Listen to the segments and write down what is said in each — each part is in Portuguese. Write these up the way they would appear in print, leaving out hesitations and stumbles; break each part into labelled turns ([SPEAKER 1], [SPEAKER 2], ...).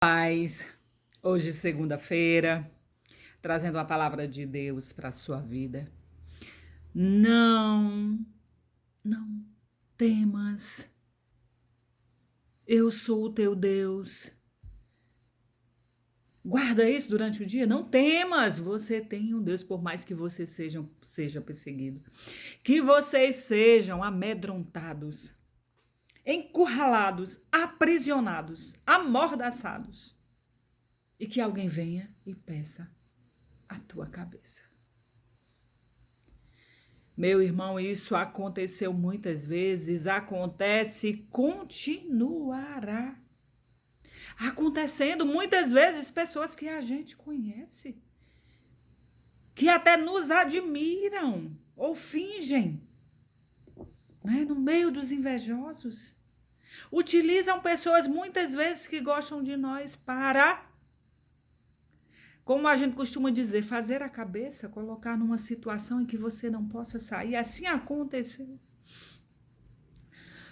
[SPEAKER 1] Paz, hoje segunda-feira, trazendo a palavra de Deus para a sua vida. Não temas, eu sou o teu Deus. Guarda isso durante o dia, não temas, você tem um Deus, por mais que você seja perseguido. Que vocês sejam amedrontados, encurralados, aprisionados, amordaçados. E que alguém venha e peça a tua cabeça. Meu irmão, isso aconteceu muitas vezes, acontece, continuará acontecendo muitas vezes. Pessoas que a gente conhece, que até nos admiram ou fingem, né, no meio dos invejosos, utilizam pessoas muitas vezes que gostam de nós para, como a gente costuma dizer, fazer a cabeça, colocar numa situação em que você não possa sair. Assim aconteceu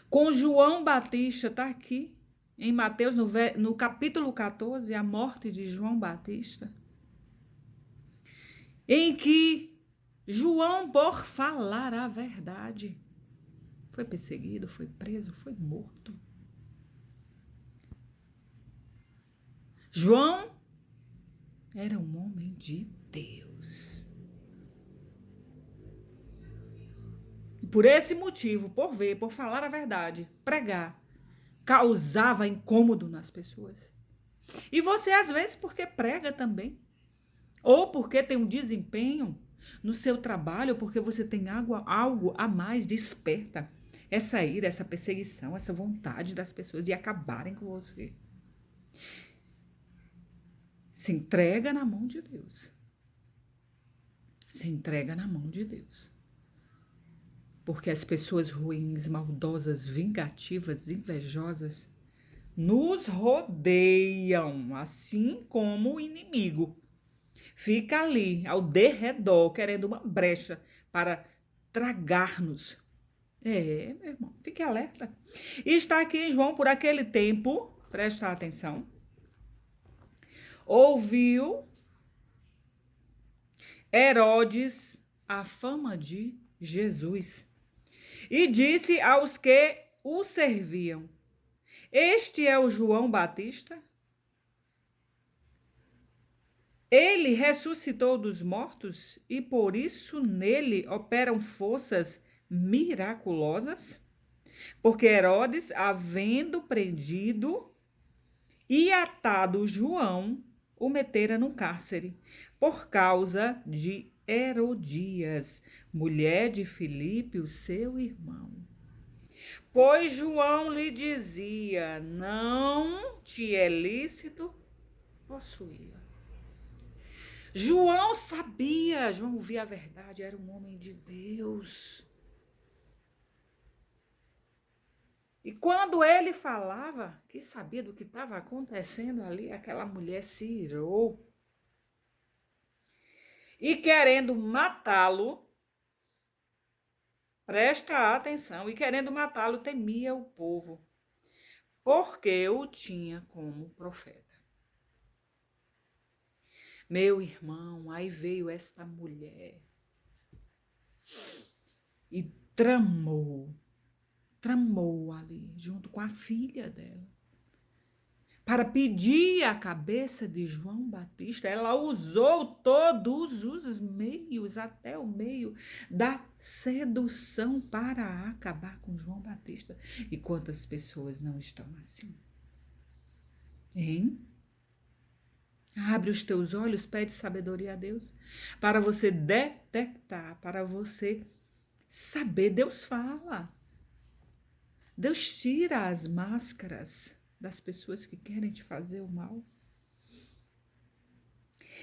[SPEAKER 1] com João Batista, está aqui em Mateus, no capítulo 14, a morte de João Batista, em que João, por falar a verdade, foi perseguido, foi preso, foi morto. João era um homem de Deus. Por esse motivo, por falar a verdade, pregar, causava incômodo nas pessoas. E você, às vezes, porque prega também, ou porque tem um desempenho no seu trabalho, ou porque você tem algo a mais, desperta essa ira, essa perseguição, essa vontade das pessoas de acabarem com você. Se entrega na mão de Deus. Se entrega na mão de Deus. Porque as pessoas ruins, maldosas, vingativas, invejosas, nos rodeiam, assim como o inimigo. Fica ali, ao derredor, querendo uma brecha para tragar-nos. Meu irmão, fique alerta. E está aqui em João, por aquele tempo, presta atenção, ouviu Herodes a fama de Jesus e disse aos que o serviam: este é o João Batista? Ele ressuscitou dos mortos e por isso nele operam forças miraculosas? Porque Herodes, havendo prendido e atado João, o metera no cárcere, por causa de Herodias, mulher de Filipe, o seu irmão. Pois João lhe dizia: não te é lícito possuí-la. João sabia, João via a verdade, era um homem de Deus. E quando ele falava, que sabia do que estava acontecendo ali, aquela mulher se irou. E querendo matá-lo, presta atenção, e querendo matá-lo, temia o povo, porque o tinha como profeta. Meu irmão, aí veio esta mulher e tramou ali, junto com a filha dela, para pedir a cabeça de João Batista. Ela usou todos os meios, até o meio da sedução, para acabar com João Batista. E quantas pessoas não estão assim? Hein? Abre os teus olhos, pede sabedoria a Deus, para você detectar, para você saber. Deus fala. Deus tira as máscaras das pessoas que querem te fazer o mal.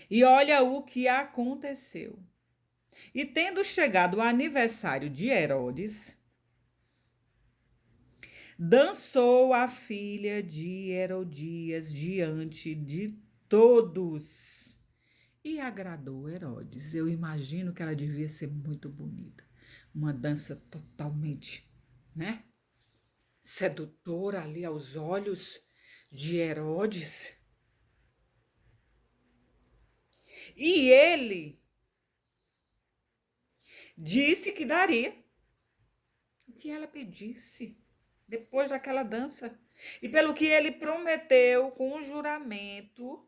[SPEAKER 1] E olha o que aconteceu. E tendo chegado o aniversário de Herodes, dançou a filha de Herodias diante de todos e agradou Herodes. Eu imagino que ela devia ser muito bonita. Uma dança totalmente, sedutora ali aos olhos de Herodes. E ele disse que daria o que ela pedisse depois daquela dança. E pelo que ele prometeu com o juramento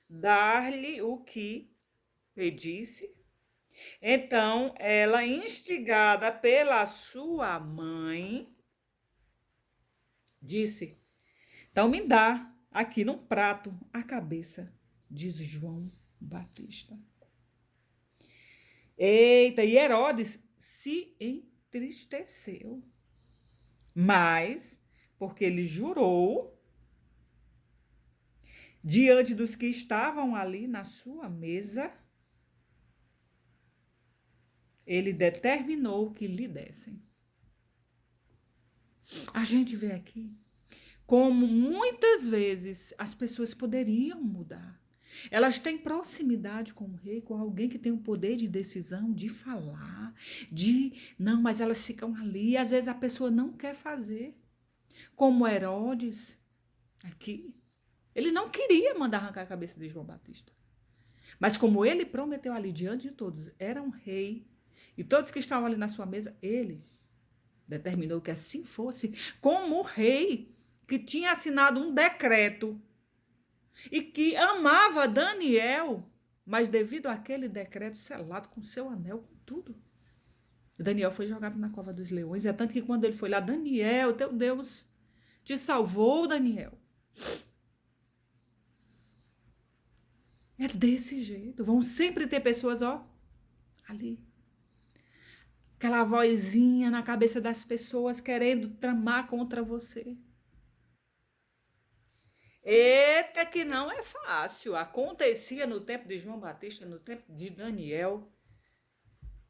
[SPEAKER 1] dar-lhe o que pedisse, então ela, instigada pela sua mãe, disse: então me dá aqui num prato a cabeça de João Batista. Eita, e Herodes se entristeceu, mas porque ele jurou diante dos que estavam ali na sua mesa, ele determinou que lhe dessem. A gente vê aqui como muitas vezes as pessoas poderiam mudar. Elas têm proximidade com o rei, com alguém que tem o poder de decisão, de falar, não, mas elas ficam ali. E às vezes a pessoa não quer fazer. Como Herodes, aqui. Ele não queria mandar arrancar a cabeça de João Batista. Mas como ele prometeu ali diante de todos, era um rei, e todos que estavam ali na sua mesa, ele determinou que assim fosse, como o rei que tinha assinado um decreto e que amava Daniel, mas devido àquele decreto selado com seu anel, com tudo, Daniel foi jogado na cova dos leões. É tanto que quando ele foi lá, Daniel, teu Deus te salvou, Daniel. É desse jeito. Vão sempre ter pessoas, ó, ali. Aquela vozinha na cabeça das pessoas querendo tramar contra você. Eita, que não é fácil. Acontecia no tempo de João Batista, no tempo de Daniel.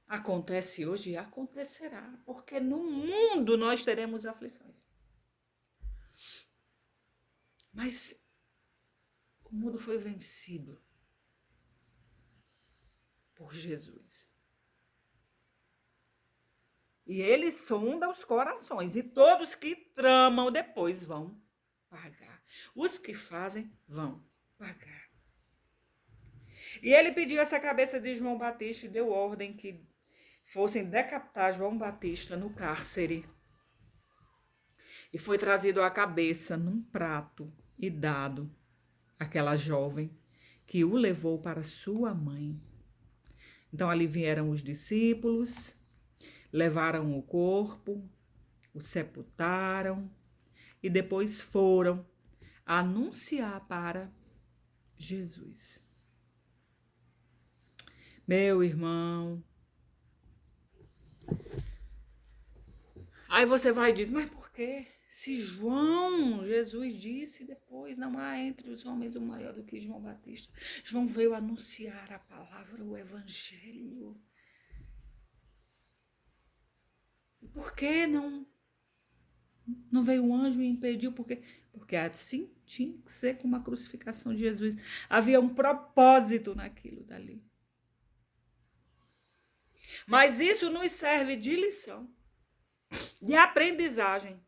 [SPEAKER 1] Acontece hoje e acontecerá. Porque no mundo nós teremos aflições. Mas o mundo foi vencido por Jesus. E ele sonda os corações. E todos que tramam depois vão pagar. Os que fazem vão pagar. E ele pediu essa cabeça de João Batista e deu ordem que fossem decapitar João Batista no cárcere. E foi trazido a cabeça num prato e dado àquela jovem que o levou para sua mãe. Então ali vieram os discípulos, levaram o corpo, o sepultaram e depois foram anunciar para Jesus. Meu irmão, aí você vai e diz, mas por quê? Se Jesus disse depois, não há entre os homens um maior do que João Batista. João veio anunciar a palavra, o evangelho. Por que não veio um anjo e impediu? Porque assim tinha que ser com uma crucificação de Jesus. Havia um propósito naquilo dali. Mas isso nos serve de lição, de aprendizagem.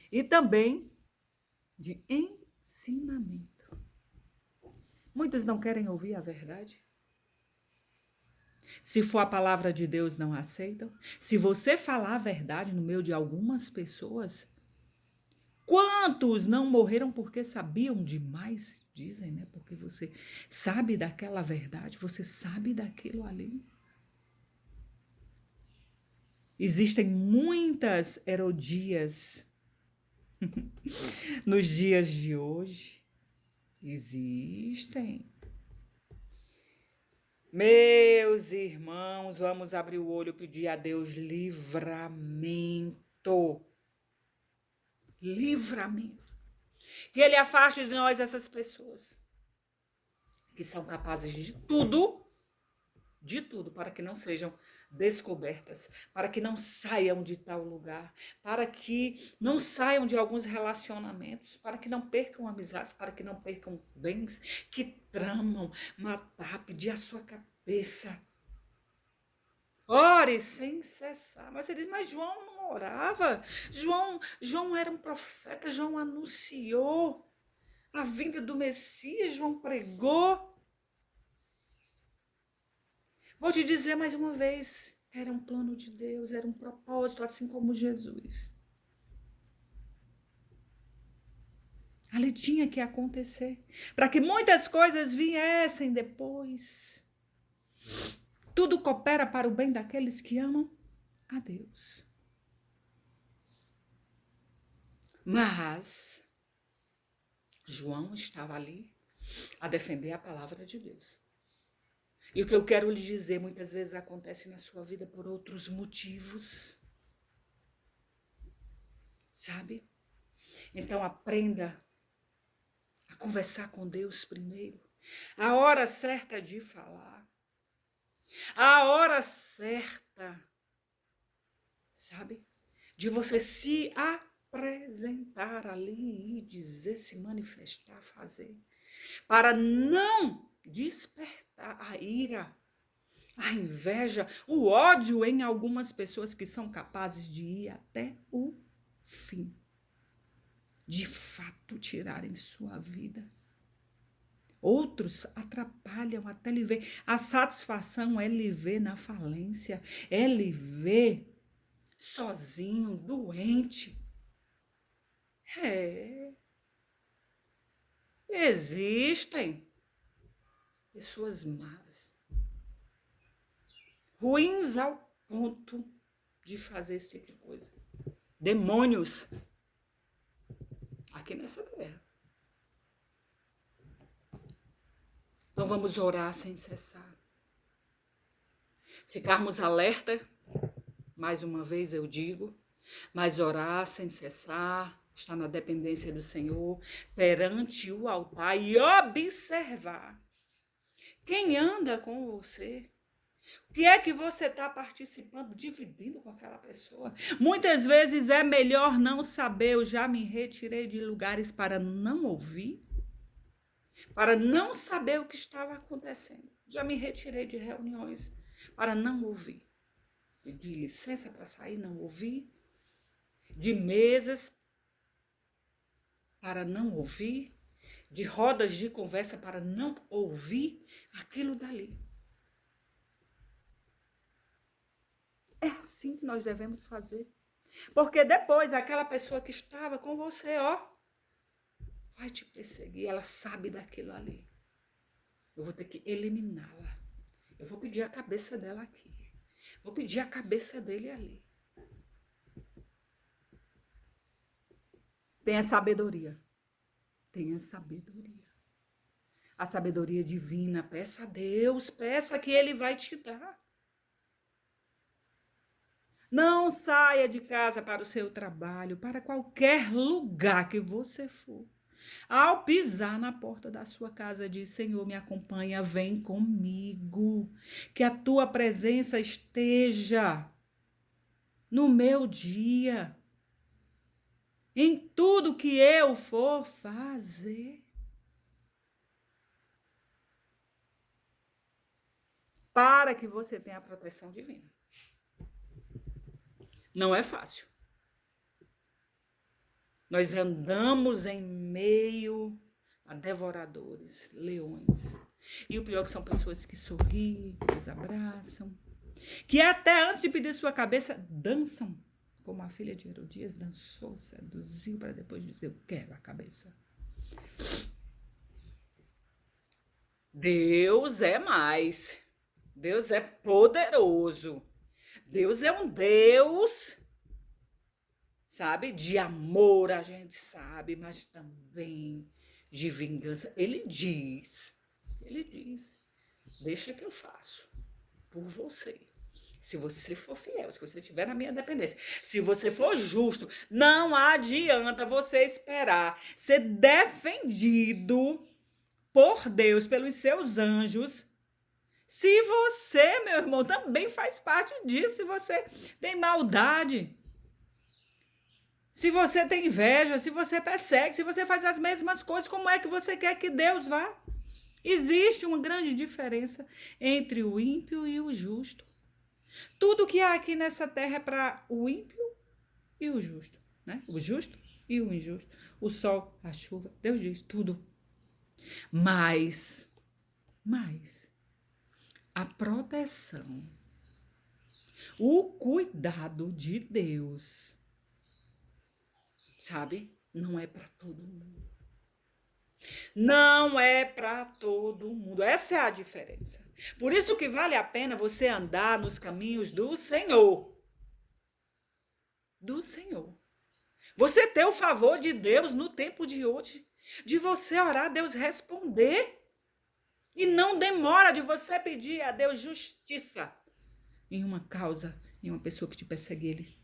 [SPEAKER 1] E também de ensinamento. Muitos não querem ouvir a verdade. Se for a palavra de Deus, não aceitam. Se você falar a verdade no meio de algumas pessoas, quantos não morreram porque sabiam demais? Dizem, né? Porque você sabe daquela verdade, você sabe daquilo ali. Existem muitas Herodias nos dias de hoje. Existem. Meus irmãos, vamos abrir o olho e pedir a Deus livramento. Livramento. Que Ele afaste de nós essas pessoas que são capazes de tudo, para que não sejam descobertas, para que não saiam de tal lugar, para que não saiam de alguns relacionamentos, para que não percam amizades, para que não percam bens, que tramam matar, pedir a sua cabeça. Ore sem cessar. Mas ele diz, mas João não orava. João era um profeta, João anunciou. a vinda do Messias, João pregou. Vou te dizer mais uma vez, era um plano de Deus, era um propósito, assim como Jesus. Ali tinha que acontecer, para que muitas coisas viessem depois. Tudo coopera para o bem daqueles que amam a Deus. Mas João estava ali a defender a palavra de Deus. E o que eu quero lhe dizer, muitas vezes acontece na sua vida por outros motivos. Sabe? Então aprenda a conversar com Deus primeiro. A hora certa de falar. A hora certa, sabe? De você se apresentar ali e dizer, se manifestar, fazer. Para não despertar a ira, a inveja, o ódio em algumas pessoas que são capazes de ir até o fim. De fato, tirarem sua vida. Outros atrapalham até lhe ver. A satisfação é lhe ver na falência, é lhe ver sozinho, doente. Existem pessoas más, ruins ao ponto de fazer esse tipo de coisa. Demônios aqui nessa terra. Então vamos orar sem cessar. Ficarmos alerta, mais uma vez eu digo, mas orar sem cessar, estar na dependência do Senhor, perante o altar e observar quem anda com você. O que é que você está participando, dividindo com aquela pessoa? Muitas vezes é melhor não saber. Eu já me retirei de lugares para não ouvir, para não saber o que estava acontecendo. Já me retirei de reuniões para não ouvir. Pedi licença para sair, não ouvir. De mesas para não ouvir. De rodas de conversa para não ouvir aquilo dali. É assim que nós devemos fazer. Porque depois aquela pessoa que estava com você, vai te perseguir. Ela sabe daquilo ali. Eu vou ter que eliminá-la. Eu vou pedir a cabeça dela aqui. Vou pedir a cabeça dele ali. Tenha sabedoria. Tenha sabedoria. A sabedoria divina. Peça a Deus. Peça que Ele vai te dar. Não saia de casa para o seu trabalho, para qualquer lugar que você for. Ao pisar na porta da sua casa, diz: Senhor, me acompanha, vem comigo. Que a tua presença esteja no meu dia, em tudo que eu for fazer. Para que você tenha a proteção divina. Não é fácil. Nós andamos em meio a devoradores, leões. E o pior é que são pessoas que sorriem, que nos abraçam, que até antes de pedir sua cabeça, dançam, como a filha de Herodias dançou, seduziu, para depois dizer: eu quero a cabeça. Deus é mais. Deus é poderoso. Deus é um Deus, sabe, de amor, a gente sabe, mas também de vingança. Ele diz, deixa que eu faço por você. Se você for fiel, se você estiver na minha dependência, se você for justo, não adianta você esperar ser defendido por Deus, pelos seus anjos, se você, meu irmão, também faz parte disso, se você tem maldade, se você tem inveja, se você persegue, se você faz as mesmas coisas, como é que você quer que Deus vá? Existe uma grande diferença entre o ímpio e o justo. Tudo que há aqui nessa terra é para o ímpio e o justo, né? O justo e o injusto, o sol, a chuva, Deus diz tudo. Mas a proteção, o cuidado de Deus, sabe? Não é para todo mundo. Não é para todo mundo. Essa é a diferença. Por isso que vale a pena você andar nos caminhos do Senhor. Do Senhor. Você ter o favor de Deus no tempo de hoje. De você orar, Deus responder. E não demora de você pedir a Deus justiça em uma causa, em uma pessoa que te persegue ele.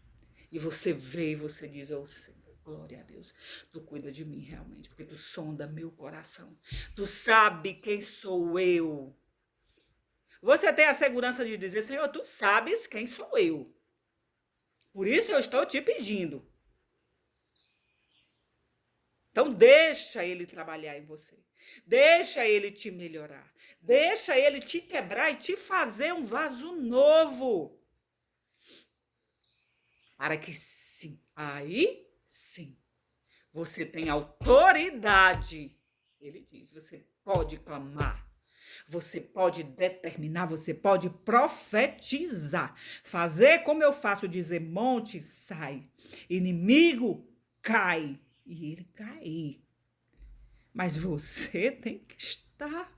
[SPEAKER 1] E você vê e você diz, oh Senhor, glória a Deus, tu cuida de mim realmente, porque tu sonda meu coração. Tu sabe quem sou eu. Você tem a segurança de dizer, Senhor, tu sabes quem sou eu. Por isso eu estou te pedindo. Então deixa ele trabalhar em você. Deixa ele te melhorar. Deixa ele te quebrar e te fazer um vaso novo. Para que sim, aí sim, você tem autoridade. Ele diz, você pode clamar. Você pode determinar, você pode profetizar. Fazer como eu faço, dizer, monte, sai. Inimigo, cai. E ele cair. Mas você tem que estar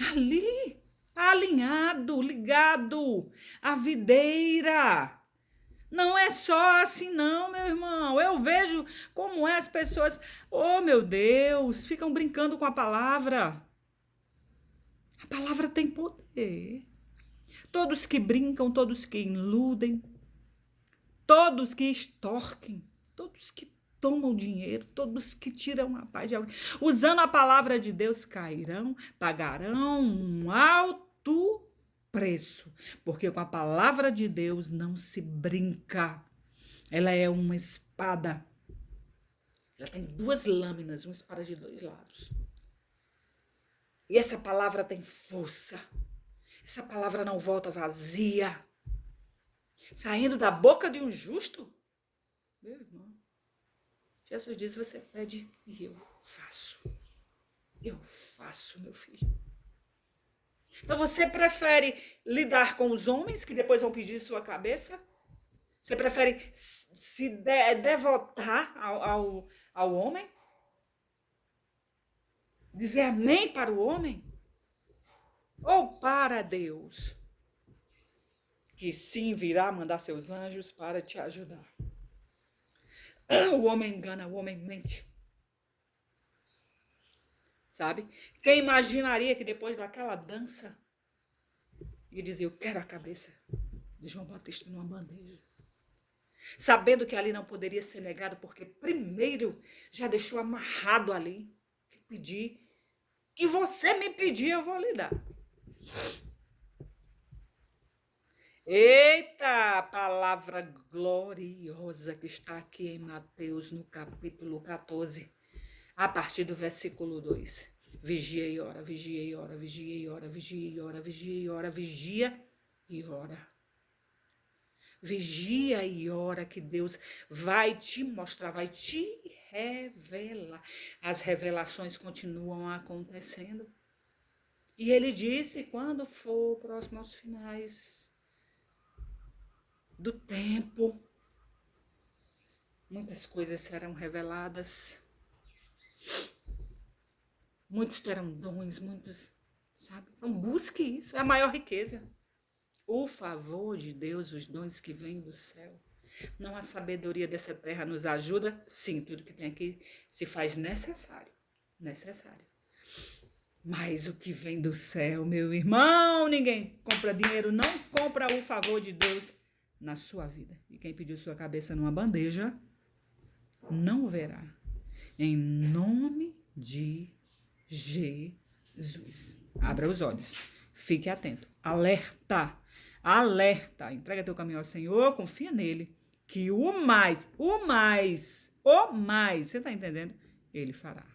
[SPEAKER 1] ali, alinhado, ligado, à videira. Não é só assim não, meu irmão. Eu vejo como é as pessoas, oh meu Deus, ficam brincando com a palavra. A palavra tem poder. Todos que brincam, todos que iludem, todos que extorquem, todos que tomam dinheiro, todos que tiram a paz de alguém, usando a palavra de Deus, cairão, pagarão um alto preço, porque com a palavra de Deus não se brinca. Ela é uma espada. Ela tem 2 lâminas, uma espada de 2 lados. E essa palavra tem força. Essa palavra não volta vazia. Saindo da boca de um justo, meu irmão, Jesus diz, você pede e eu faço. Eu faço, meu filho. Então você prefere lidar com os homens que depois vão pedir sua cabeça? Você prefere se devotar ao homem? Dizer amém para o homem? Ou para Deus? Que sim virá mandar seus anjos para te ajudar. O homem engana, o homem mente. Sabe? Quem imaginaria que depois daquela dança, ele dizia, eu quero a cabeça de João Batista numa bandeja. Sabendo que ali não poderia ser negado, porque primeiro já deixou amarrado ali. Pedir. Que você me pedir, eu vou lhe dar. Eita, palavra gloriosa que está aqui em Mateus, no capítulo 14, a partir do versículo 2. Vigia e ora, vigia e ora, vigia e ora, vigia e ora, vigia e ora, vigia e ora. Vigia e ora que Deus vai te mostrar, vai te revelar. As revelações continuam acontecendo. E ele disse, quando for próximo aos finais do tempo, muitas coisas serão reveladas. Muitos terão dons, muitos, sabe? Então busque isso, é a maior riqueza. O favor de Deus, os dons que vêm do céu. Não a sabedoria dessa terra nos ajuda? Sim, tudo que tem aqui se faz necessário. Necessário. Mas o que vem do céu, meu irmão, ninguém compra dinheiro, não compra o favor de Deus na sua vida. E quem pediu sua cabeça numa bandeja, não verá. Em nome de Jesus. Abra os olhos. Fique atento. Alerta. Alerta. Entrega teu caminho ao Senhor, confia nele. Que o mais, você está entendendo? Ele fará.